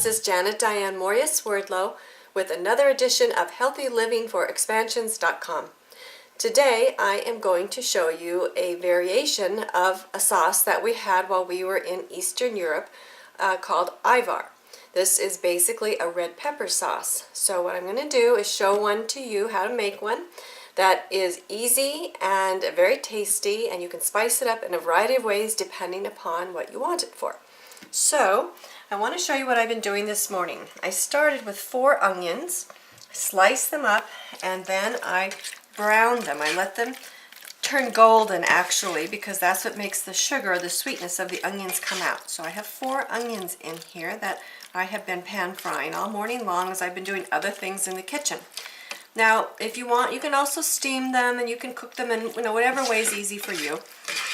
This is Diane Mourglia-Swerdlow with another edition of HealthyLivingForExpansions.com. Today I am going to show you a variation of a sauce that we had while we were in Eastern Europe called Ivar. This is basically a red pepper sauce. So what I'm going to do is show one to you, how to make one that is easy and very tasty, and you can spice it up in a variety of ways depending upon what you want it for. So I want to show you what I've been doing this morning. I started with 4 onions, sliced them up, and then I browned them. I let them turn golden actually, because that's what makes the sugar, the sweetness of the onions come out. So I have 4 onions in here that I have been pan frying all morning long as I've been doing other things in the kitchen. Now, if you want, you can also steam them and you can cook them in whatever way is easy for you.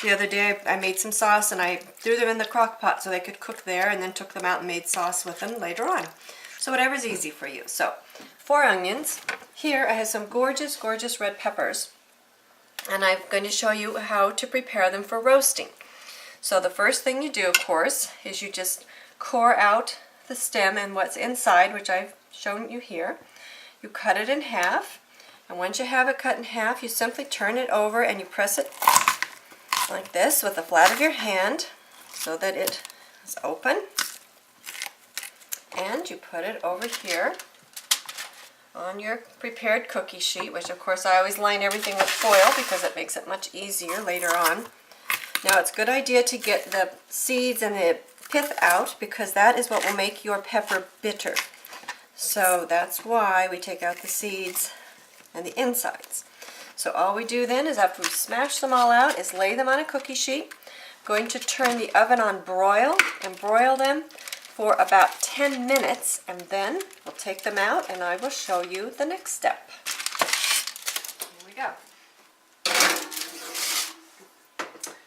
The other day I made some sauce and I threw them in the crock pot so they could cook there, and then took them out and made sauce with them later on. So whatever's easy for you. So 4 onions. Here I have some gorgeous, gorgeous red peppers, and I'm going to show you how to prepare them for roasting. So the first thing you do, of course, is you just core out the stem and what's inside, which I've shown you here. You cut it in half, and once you have it cut in half, you simply turn it over and you press it like this with the flat of your hand so that it is open. And you put it over here on your prepared cookie sheet, which of course I always line everything with foil because it makes it much easier later on. Now it's a good idea to get the seeds and the pith out, because that is what will make your pepper bitter. So that's why we take out the seeds and the insides. So all we do then is, after we smash them all out, is lay them on a cookie sheet. I'm going to turn the oven on broil and broil them for about 10 minutes, and then we'll take them out and I will show you the next step. Here we go.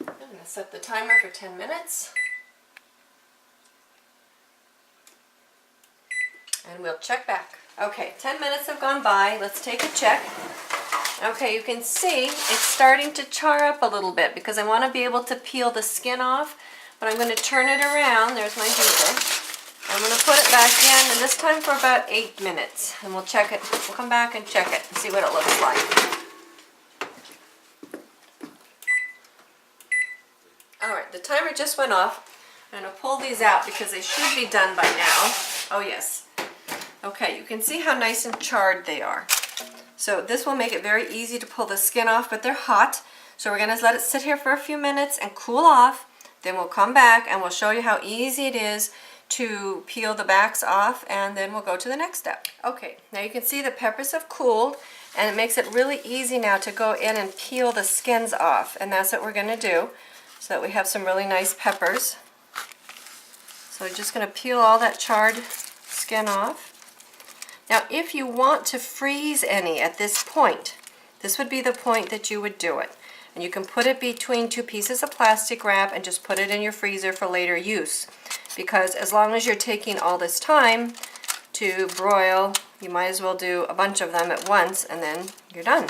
I'm going to set the timer for 10 minutes. And we'll check back. Okay, 10 minutes have gone by. Let's take a check. Okay, you can see it's starting to char up a little bit because I want to be able to peel the skin off, but I'm going to turn it around. There's my beaker. I'm going to put it back in, and this time for about 8 minutes. And we'll check it. We'll come back and check it and see what it looks like. Alright, the timer just went off. I'm going to pull these out because they should be done by now. Oh yes. Okay, you can see how nice and charred they are. So this will make it very easy to pull the skin off, but they're hot. So we're going to let it sit here for a few minutes and cool off. Then we'll come back and we'll show you how easy it is to peel the backs off, and then we'll go to the next step. Okay, now you can see the peppers have cooled, and it makes it really easy now to go in and peel the skins off, and that's what we're going to do so that we have some really nice peppers. So we're just going to peel all that charred skin off. Now if you want to freeze any at this point, this would be the point that you would do it. And you can put it between 2 pieces of plastic wrap and just put it in your freezer for later use. Because as long as you're taking all this time to broil, you might as well do a bunch of them at once and then you're done.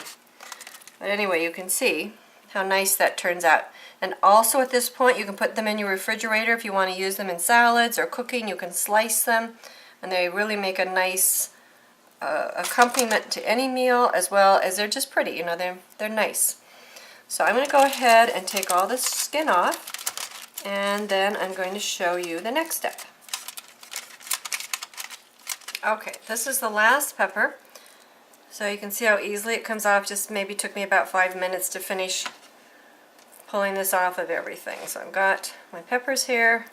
But anyway, you can see how nice that turns out. And also at this point you can put them in your refrigerator if you want to use them in salads or cooking. You can slice them, and they really make a nice accompaniment to any meal, as well as they're just pretty. You know, they're nice. So I'm going to go ahead and take all the skin off, and then I'm going to show you the next step. Okay, this is the last pepper. So you can see how easily it comes off. Just maybe took me about 5 minutes to finish pulling this off of everything. So I've got my peppers here,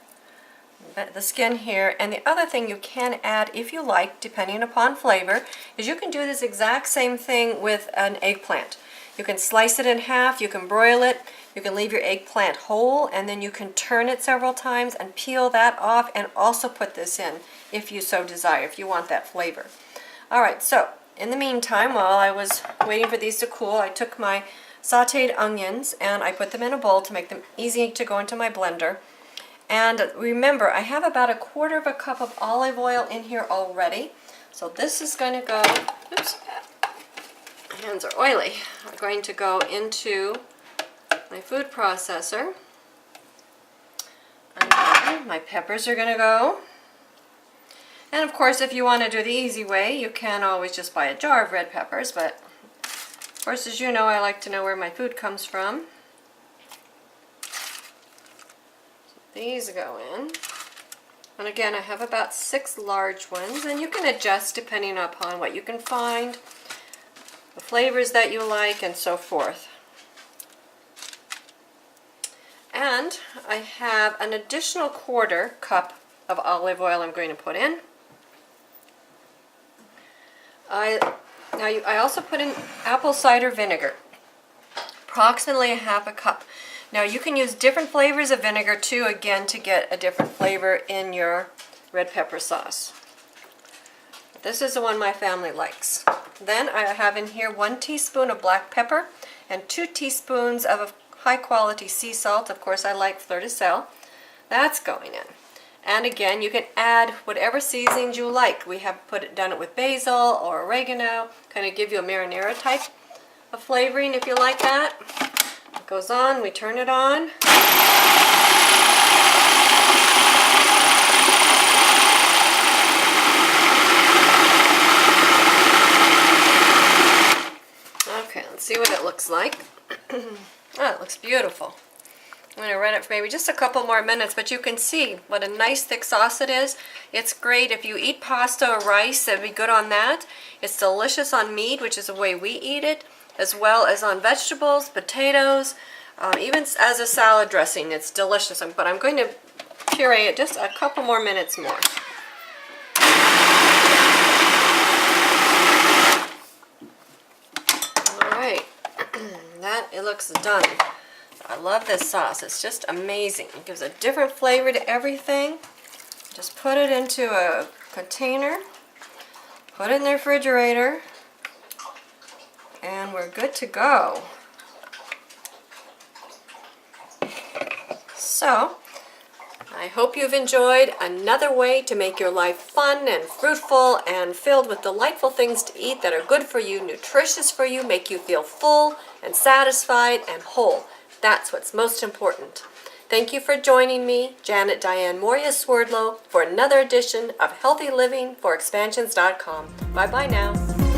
the skin here, and the other thing you can add, if you like, depending upon flavor, is you can do this exact same thing with an eggplant. You can slice it in half, you can broil it, you can leave your eggplant whole, and then you can turn it several times and peel that off and also put this in if you so desire, if you want that flavor. Alright, so in the meantime, while I was waiting for these to cool, I took my sauteed onions and I put them in a bowl to make them easy to go into my blender. And remember, I have about 1/4 cup of olive oil in here already. So this is going to go, oops, my hands are oily. I'm going to go into my food processor. And my peppers are going to go. And of course, if you want to do the easy way, you can always just buy a jar of red peppers, but of course, as you know, I like to know where my food comes from. So these go in. And again, I have about 6 large ones, and you can adjust depending upon what you can find, the flavors that you like, and so forth. And I have an additional 1/4 cup of olive oil I'm going to put in. I also put in apple cider vinegar, approximately 1/2 cup. Now you can use different flavors of vinegar too, again, to get a different flavor in your red pepper sauce. This is the one my family likes. Then I have in here 1 teaspoon of black pepper and 2 teaspoons of high quality sea salt. Of course, I like fleur de sel. That's going in. And again, you can add whatever seasonings you like. We have done it with basil or oregano, kind of give you a marinara type of flavoring if you like that. It goes on, we turn it on. Okay, let's see what it looks like. Oh, it looks beautiful. I'm going to run it for maybe just a couple more minutes, but you can see what a nice thick sauce it is. It's great if you eat pasta or rice, it'd be good on that. It's delicious on meat, which is the way we eat it, as well as on vegetables, potatoes, even as a salad dressing. It's delicious, but I'm going to puree it just a couple more minutes more. Alright, it looks done. I love this sauce. It's just amazing. It gives a different flavor to everything. Just put it into a container, put it in the refrigerator, and we're good to go. So, I hope you've enjoyed another way to make your life fun and fruitful and filled with delightful things to eat that are good for you, nutritious for you, make you feel full and satisfied and whole. That's what's most important. Thank you for joining me, Janet Diane Mourglia-Swerdlow, for another edition of Healthy Living for Expansions.com. Bye-bye now.